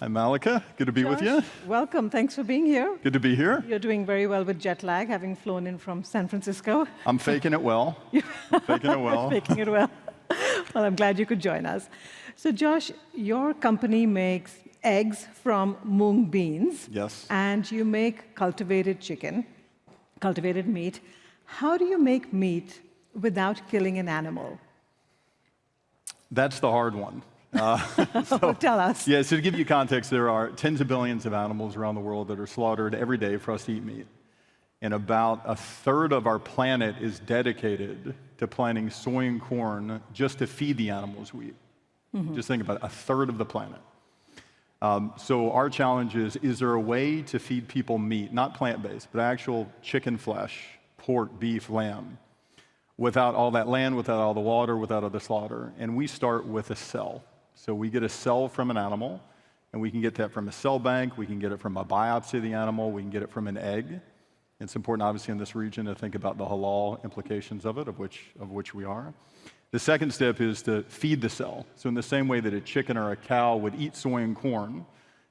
Hi, Mallika. Good to be with you. Welcome. Thanks for being here. Good to be here. You're doing very well with jet lag, having flown in from San Francisco. I'm faking it well. Faking it well. Faking it well. Well, I'm glad you could join us. So, Josh, your company makes eggs from mung beans. Yes. And you make cultivated chicken, cultivated meat. How do you make meat without killing an animal? That's the hard one. Tell us. Yeah, so to give you context, there are tens of billions of animals around the world that are slaughtered every day for us to eat meat. And about a third of our planet is dedicated to planting soy and corn just to feed the animals we eat. Just think about it, a third of the planet. So our challenge is there a way to feed people meat, not plant-based, but actual chicken flesh, pork, beef, lamb, without all that land, without all the water, without all the slaughter? And we start with a cell. So we get a cell from an animal, and we can get that from a cell bank, we can get it from a biopsy of the animal, we can get it from an egg. It's important, obviously, in this region to think about the halal implications of it, of which we are. The second step is to feed the cell. So in the same way that a chicken or a cow would eat soy and corn,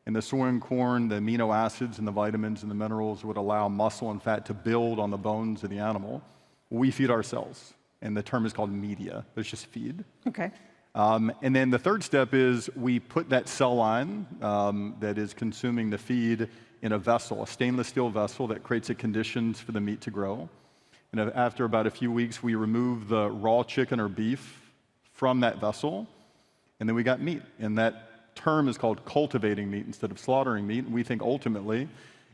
in the soy and corn, the amino acids and the vitamins and the minerals would allow muscle and fat to build on the bones of the animal. We feed our cells, and the term is called media. It's just feed. Okay. And then the third step is we put that cell line that is consuming the feed in a vessel, a stainless steel vessel that creates the conditions for the meat to grow. And after about a few weeks, we remove the raw chicken or beef from that vessel, and then we got meat. And that term is called cultivating meat instead of slaughtering meat. And we think ultimately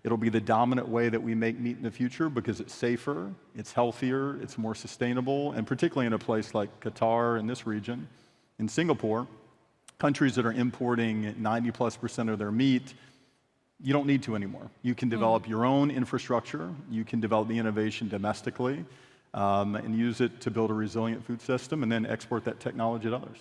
it'll be the dominant way that we make meat in the future because it's safer, it's healthier, it's more sustainable, and particularly in a place like Qatar in this region. In Singapore, countries that are importing 90+% of their meat, you don't need to anymore. You can develop your own infrastructure, you can develop the innovation domestically, and use it to build a resilient food system and then export that technology to others.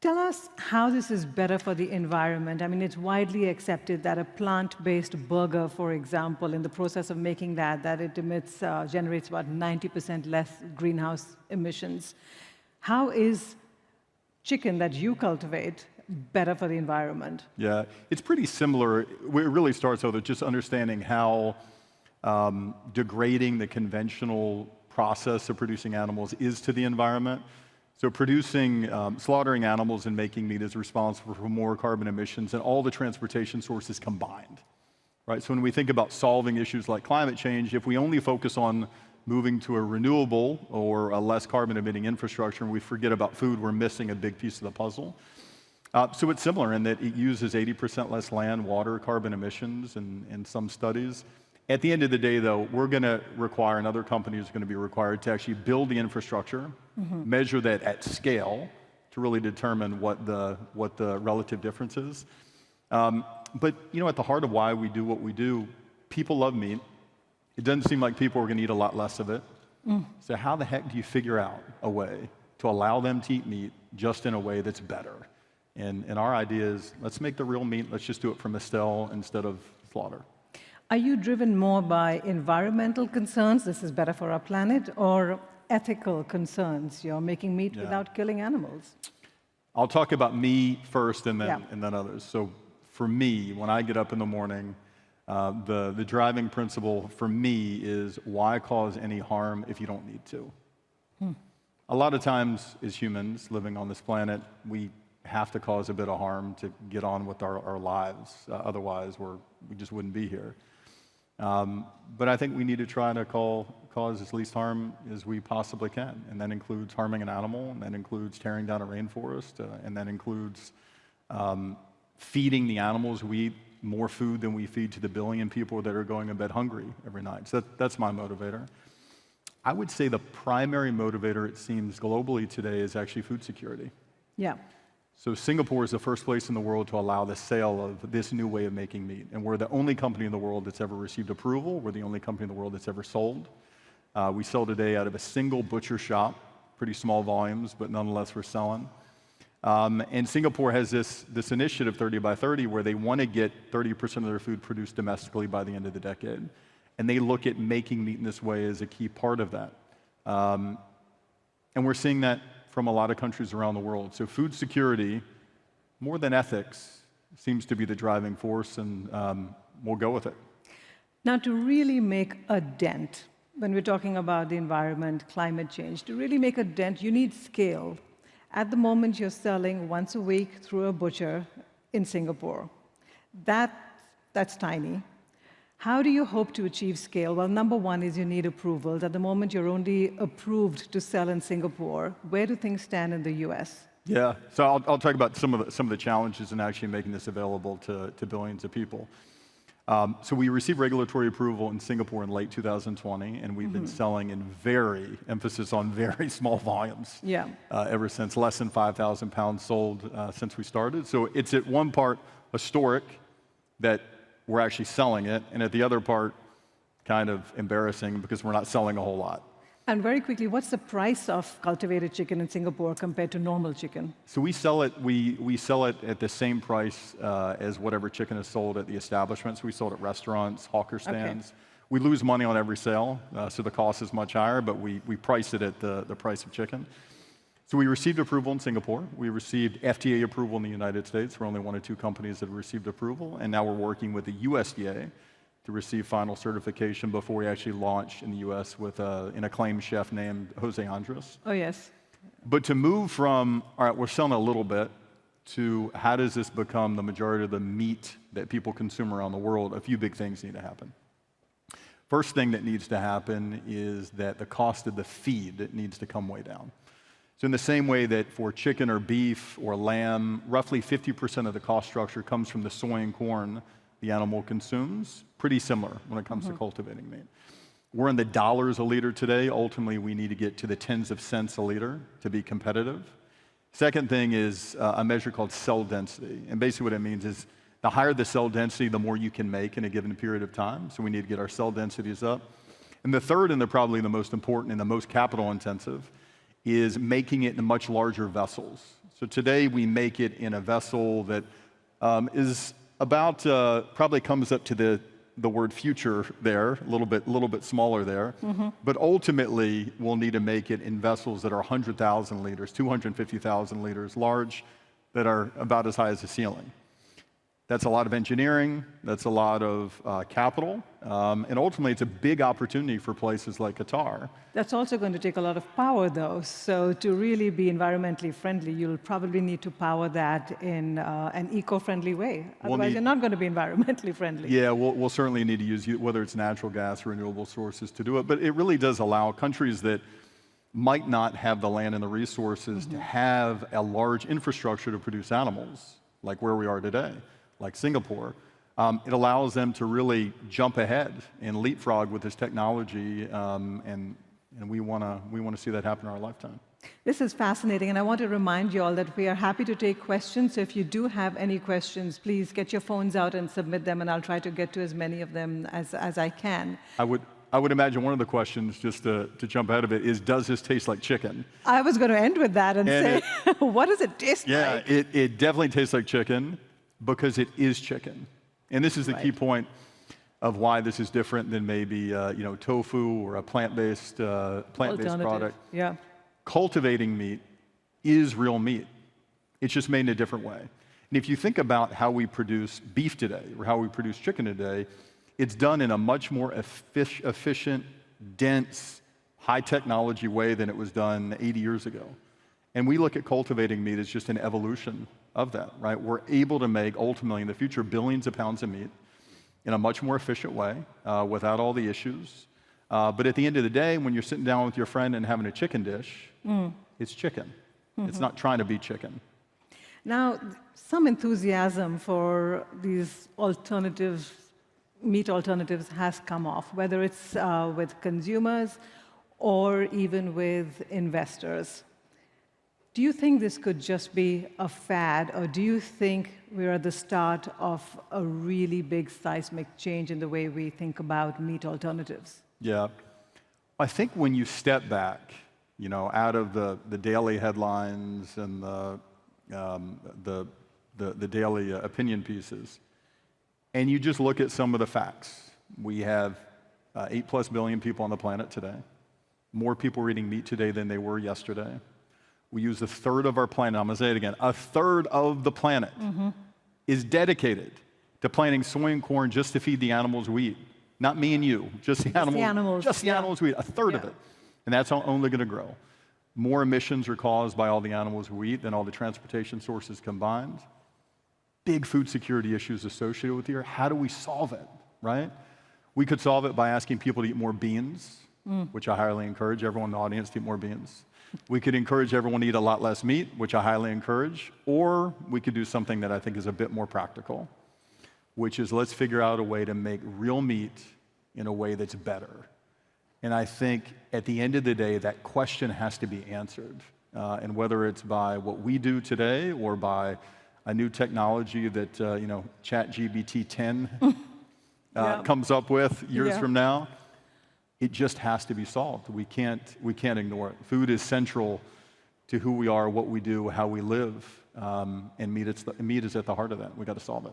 Tell us how this is better for the environment. I mean, it's widely accepted that a plant-based burger, for example, in the process of making that it emits, generates about 90% less greenhouse emissions. How is chicken that you cultivate better for the environment? Yeah, it's pretty similar. It really starts with just understanding how degrading the conventional process of producing animals is to the environment. So slaughtering animals and making meat is responsible for more carbon emissions than all the transportation sources combined, right? So when we think about solving issues like climate change, if we only focus on moving to a renewable or a less carbon-emitting infrastructure, and we forget about food, we're missing a big piece of the puzzle. So it's similar in that it uses 80% less land, water, carbon emissions in some studies. At the end of the day, though, we're going to require, and other companies are going to be required, to actually build the infrastructure, measure that at scale to really determine what the relative difference is. But at the heart of why we do what we do, people love meat. It doesn't seem like people are going to eat a lot less of it. So how the heck do you figure out a way to allow them to eat meat just in a way that's better? And our idea is, let's make the real meat, let's just do it from a cell instead of slaughter. Are you driven more by environmental concerns, this is better for our planet, or ethical concerns? You're making meat without killing animals. I'll talk about me first and then others. So for me, when I get up in the morning, the driving principle for me is why cause any harm if you don't need to? A lot of times as humans living on this planet, we have to cause a bit of harm to get on with our lives. Otherwise, we just wouldn't be here. But I think we need to try to cause as least harm as we possibly can. And that includes harming an animal, and that includes tearing down a rainforest, and that includes feeding the animals we eat more food than we feed to the billion people that are going to bed hungry every night. So that's my motivator. I would say the primary motivator, it seems, globally today is actually food security. Yeah. So Singapore is the first place in the world to allow the sale of this new way of making meat. And we're the only company in the world that's ever received approval. We're the only company in the world that's ever sold. We sell today out of a single butcher shop, pretty small volumes, but nonetheless we're selling. And Singapore has this initiative, 30 by 30, where they want to get 30% of their food produced domestically by the end of the decade. And they look at making meat in this way as a key part of that. And we're seeing that from a lot of countries around the world. So food security, more than ethics, seems to be the driving force, and we'll go with it. Now, to really make a dent, when we're talking about the environment, climate change, to really make a dent, you need scale. At the moment, you're selling once a week through a butcher in Singapore. That's tiny. How do you hope to achieve scale? Well, number one is you need approvals. At the moment, you're only approved to sell in Singapore. Where do things stand in the US? Yeah, so I'll talk about some of the challenges in actually making this available to billions of people. So we received regulatory approval in Singapore in late 2020, and we've been selling in emphasis on very small volumes ever since, less than 5,000 pounds sold since we started. So it's at one part historic that we're actually selling it, and at the other part, kind of embarrassing because we're not selling a whole lot. And very quickly, what's the price of cultivated chicken in Singapore compared to normal chicken? So we sell it at the same price as whatever chicken is sold at the establishments. We sold at restaurants, hawker stands. Okay. We lose money on every sale, so the cost is much higher, but we price it at the price of chicken. So we received approval in Singapore. We received FDA approval in the United States. We're only one of two companies that have received approval, and now we're working with the USDA to receive final certification before we actually launch in the US with an acclaimed chef named Jose Andres. Oh, yes. But to move from, all right, we're selling a little bit, to how does this become the majority of the meat that people consume around the world, a few big things need to happen. First thing that needs to happen is that the cost of the feed needs to come way down. So in the same way that for chicken or beef or lamb, roughly 50% of the cost structure comes from the soy and corn the animal consumes, pretty similar when it comes to cultivating meat. We're in the dollars a liter today. Ultimately, we need to get to the tens of cents a liter to be competitive. Second thing is a measure called cell density. And basically what it means is the higher the cell density, the more you can make in a given period of time. So we need to get our cell densities up. And the third, and probably the most important and the most capital intensive, is making it in much larger vessels. So today we make it in a vessel that is about, probably comes up to the word future there, a little bit smaller there. But ultimately, we'll need to make it in vessels that are 100,000 liters, 250,000 liters large, that are about as high as the ceiling. That's a lot of engineering, that's a lot of capital, and ultimately it's a big opportunity for places like Qatar. That's also going to take a lot of power though, so to really be environmentally friendly, you'll probably need to power that in an eco-friendly way, otherwise you're not going to be environmentally friendly. Yeah, we'll certainly need to use, whether it's natural gas or renewable sources to do it, but it really does allow countries that might not have the land and the resources to have a large infrastructure to produce animals, like where we are today, like Singapore. It allows them to really jump ahead and leapfrog with this technology, and we want to see that happen in our lifetime. This is fascinating, and I want to remind you all that we are happy to take questions. So if you do have any questions, please get your phones out and submit them, and I'll try to get to as many of them as I can. I would imagine one of the questions, just to jump out of it, is does this taste like chicken? I was going to end with that and say, what does it taste like? Yeah, it definitely tastes like chicken, because it is chicken. And this is the key point of why this is different than maybe tofu or a plant-based product. Yeah. Cultivating meat is real meat. It's just made in a different way. And if you think about how we produce beef today or how we produce chicken today, it's done in a much more efficient, dense, high-technology way than it was done 80 years ago. And we look at cultivating meat as just an evolution of that, right? We're able to make, ultimately, in the future, billions of pounds of meat in a much more efficient way, without all the issues. But at the end of the day, when you're sitting down with your friend and having a chicken dish, it's chicken. It's not trying to be chicken. Now, some enthusiasm for these alternatives, meat alternatives, has come off, whether it's with consumers or even with investors. Do you think this could just be a fad, or do you think we're at the start of a really big seismic change in the way we think about meat alternatives? Yeah. I think when you step back, out of the daily headlines and the daily opinion pieces, and you just look at some of the facts. We have 8+ billion people on the planet today. More people are eating meat today than they were yesterday. We use a third of our planet, I'm going to say it again, a third of the planet is dedicated to planting soy and corn just to feed the animals we eat. Not me and you, just the animals. Just the animals we eat, a third of it. And that's only going to grow. More emissions are caused by all the animals we eat than all the transportation sources combined. Big food security issues associated with here. How do we solve it, right? We could solve it by asking people to eat more beans, which I highly encourage everyone in the audience to eat more beans. We could encourage everyone to eat a lot less meat, which I highly encourage. Or we could do something that I think is a bit more practical, which is let's figure out a way to make real meat in a way that's better. And I think at the end of the day, that question has to be answered. And whether it's by what we do today or by a new technology that ChatGPT 10 comes up with years from now, it just has to be solved. We can't ignore it. Food is central to who we are, what we do, how we live, and meat is at the heart of that. We got to solve it.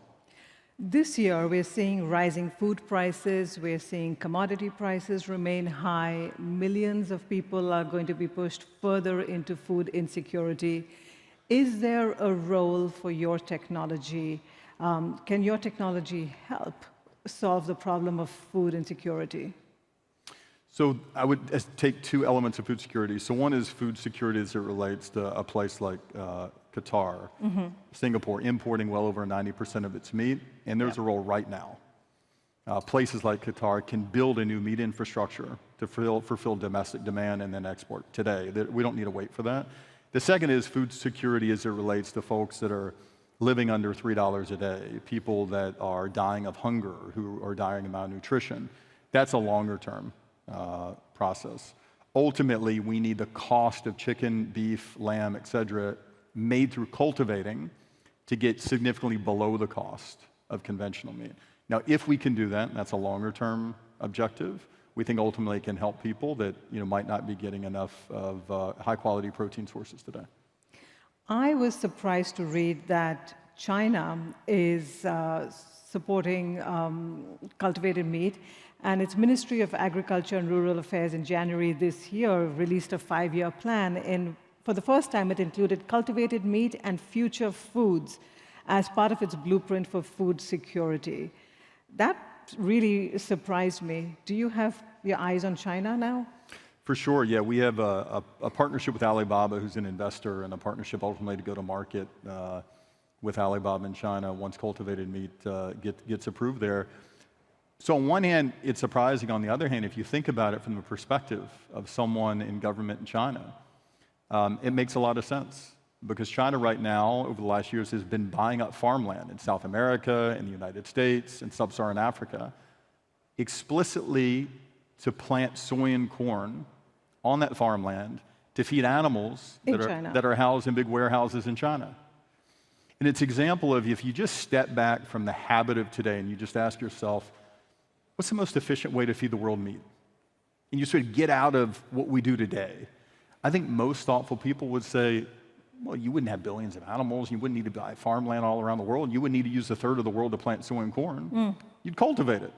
This year, we're seeing rising food prices. We're seeing commodity prices remain high. Millions of people are going to be pushed further into food insecurity. Is there a role for your technology? Can your technology help solve the problem of food insecurity? So I would take two elements of food security. So one is food security as it relates to a place like Qatar, Singapore, importing well over 90% of its meat, and there's a role right now. Places like Qatar can build a new meat infrastructure to fulfill domestic demand and then export today. We don't need to wait for that. The second is food security as it relates to folks that are living under $3 a day, people that are dying of hunger, who are dying of malnutrition. That's a longer term process. Ultimately, we need the cost of chicken, beef, lamb, et cetera, made through cultivating to get significantly below the cost of conventional meat. Now, if we can do that, and that's a longer term objective, we think ultimately it can help people that might not be getting enough of high quality protein sources today. I was surprised to read that China is supporting cultivated meat, and its Ministry of Agriculture and Rural Affairs in January this year released a 5-year plan. For the first time, it included cultivated meat and future foods as part of its blueprint for food security. That really surprised me. Do you have your eyes on China now? For sure, yeah. We have a partnership with Alibaba, who's an investor, and a partnership ultimately to go to market with Alibaba in China once cultivated meat gets approved there. So on one hand, it's surprising. On the other hand, if you think about it from the perspective of someone in government in China, it makes a lot of sense. Because China right now, over the last years, has been buying up farmland in South America, in the United States, in sub-Saharan Africa, explicitly to plant soy and corn on that farmland to feed animals that are housed in big warehouses in China. And it's an example of if you just step back from the habit of today and you just ask yourself, what's the most efficient way to feed the world meat? And you sort of get out of what we do today. I think most thoughtful people would say, well, you wouldn't have billions of animals. You wouldn't need to buy farmland all around the world. You wouldn't need to use a third of the world to plant soy and corn. You'd cultivate it.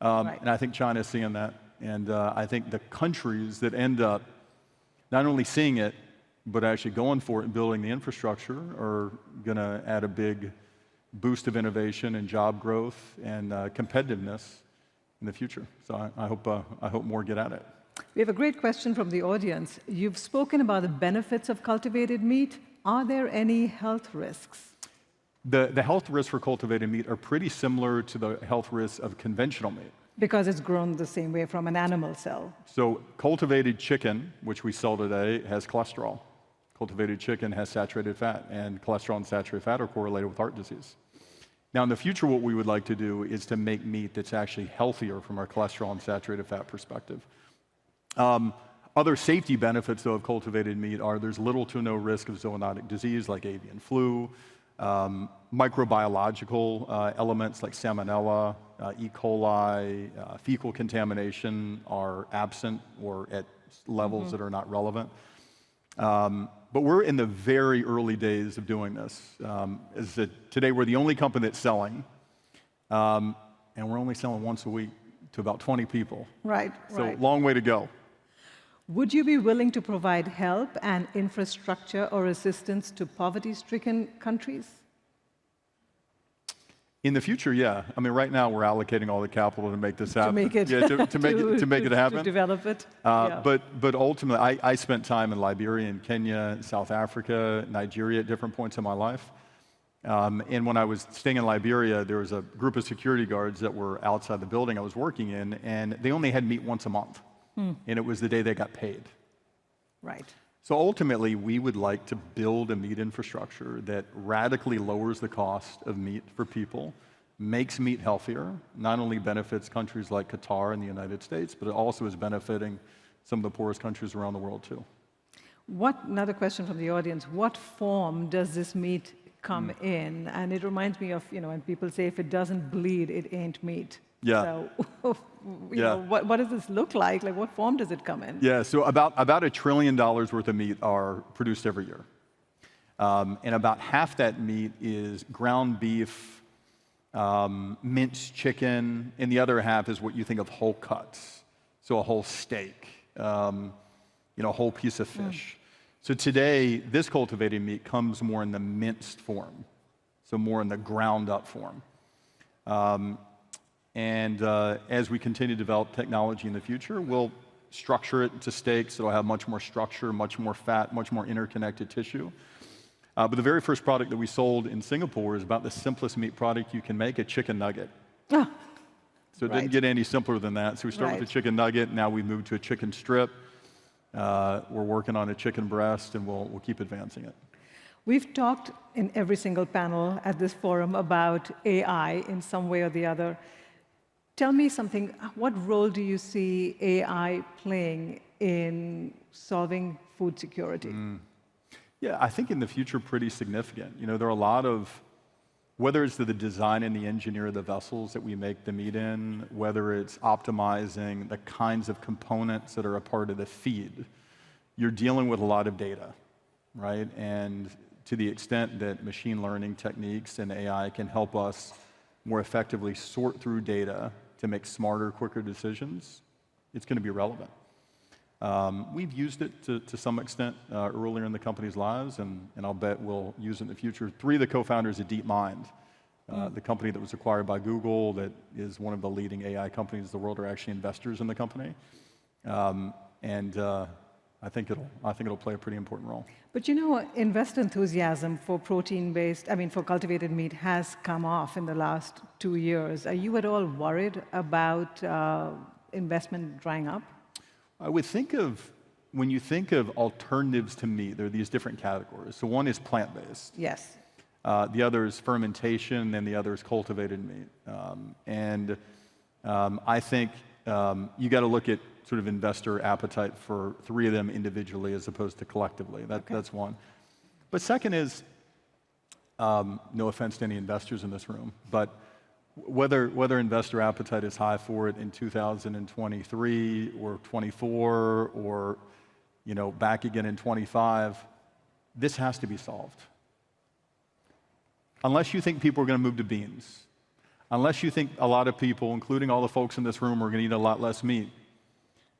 Right. And I think China is seeing that. And I think the countries that end up not only seeing it, but actually going for it and building the infrastructure are going to add a big boost of innovation and job growth and competitiveness in the future. So I hope more get at it. We have a great question from the audience. You've spoken about the benefits of cultivated meat. Are there any health risks? The health risks for cultivated meat are pretty similar to the health risks of conventional meat. Because it's grown the same way from an animal cell. So cultivated chicken, which we sell today, has cholesterol. Cultivated chicken has saturated fat, and cholesterol and saturated fat are correlated with heart disease. Now, in the future, what we would like to do is to make meat that's actually healthier from our cholesterol and saturated fat perspective. Other safety benefits, though, of cultivated meat are there's little to no risk of zoonotic disease like avian flu, microbiological elements like salmonella, E. coli, fecal contamination are absent or at levels that are not relevant. But we're in the very early days of doing this. Today, we're the only company that's selling, and we're only selling once a week to about 20 people. Right. So long way to go. Would you be willing to provide help and infrastructure or assistance to poverty-stricken countries? In the future, yeah. I mean, right now we're allocating all the capital to make this happen. To make it, yeah, to make it happen. To develop it. Yeah. But ultimately, I spent time in Liberia and Kenya, South Africa, Nigeria at different points in my life. And when I was staying in Liberia, there was a group of security guards that were outside the building I was working in, and they only had meat once a month. And it was the day they got paid. Right. So ultimately, we would like to build a meat infrastructure that radically lowers the cost of meat for people, makes meat healthier, not only benefits countries like Qatar and the United States, but it also is benefiting some of the poorest countries around the world too. Another question from the audience, what form does this meat come in? And it reminds me of, when people say if it doesn't bleed, it ain't meat. Yeah. So, what does this look like? Like, what form does it come in? Yeah, so about $1 trillion worth of meat are produced every year. And about half that meat is ground beef, minced chicken, and the other half is what you think of whole cuts. So a whole steak, a whole piece of fish. So today, this cultivated meat comes more in the minced form, so more in the ground up form. And as we continue to develop technology in the future, we'll structure it to steaks. It'll have much more structure, much more fat, much more interconnected tissue. But the very first product that we sold in Singapore is about the simplest meat product you can make, a chicken nugget. So it didn't get any simpler than that. So we start with a chicken nugget. Now we move to a chicken strip. We're working on a chicken breast, and we'll keep advancing it. We've talked in every single panel at this forum about AI in some way or the other. Tell me something, what role do you see AI playing in solving food security? Yeah, I think in the future, pretty significant. There are a lot of, whether it's the design and the engineer of the vessels that we make the meat in, whether it's optimizing the kinds of components that are a part of the feed, you're dealing with a lot of data, right? And to the extent that machine learning techniques and AI can help us more effectively sort through data to make smarter, quicker decisions, it's going to be relevant. We've used it to some extent earlier in the company's lives, and I'll bet we'll use it in the future. 3 of the co-founders of DeepMind, the company that was acquired by Google, that is one of the leading AI companies in the world, are actually investors in the company. I think it'll play a pretty important role. But investor enthusiasm for for cultivated meat has come off in the last 2 years. Are you at all worried about investment drying up? I would think when you think of alternatives to meat, there are these different categories. So one is plant-based. Yes. The other is fermentation, and the other is cultivated meat. I think you got to look at sort of investor appetite for 3 of them individually as opposed to collectively. That's one. But second is, no offense to any investors in this room, but whether investor appetite is high for it in 2023 or 24 or back again in 25, this has to be solved. Unless you think people are going to move to beans, unless you think a lot of people, including all the folks in this room, are going to eat a lot less meat,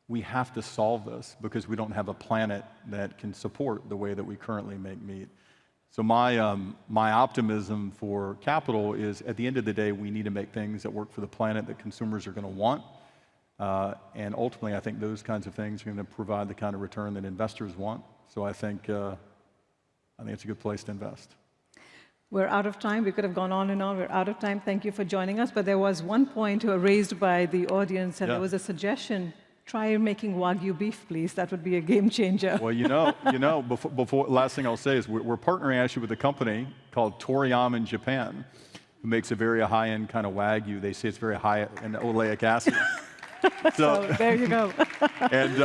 we have to solve this because we don't have a planet that can support the way that we currently make meat. So my optimism for capital is, at the end of the day, we need to make things that work for the planet that consumers are going to want. And ultimately, I think those kinds of things are going to provide the kind of return that investors want. So I think it's a good place to invest. We're out of time. We could have gone on and on. We're out of time. Thank you for joining us. But there was one point raised by the audience, and there was a suggestion. Try making Wagyu beef, please. That would be a game changer. Well, before last thing I'll say is we're partnering actually with a company called Toriyama in Japan, who makes a very high-end kind of Wagyu. They say it's very high in oleic acid. So there you go. And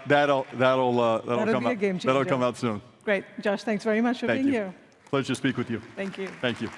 that'll come be a game changer. That'll come out soon. Great, Josh. Thanks very much for being here. Pleasure to speak with you. Thank you. Thank you.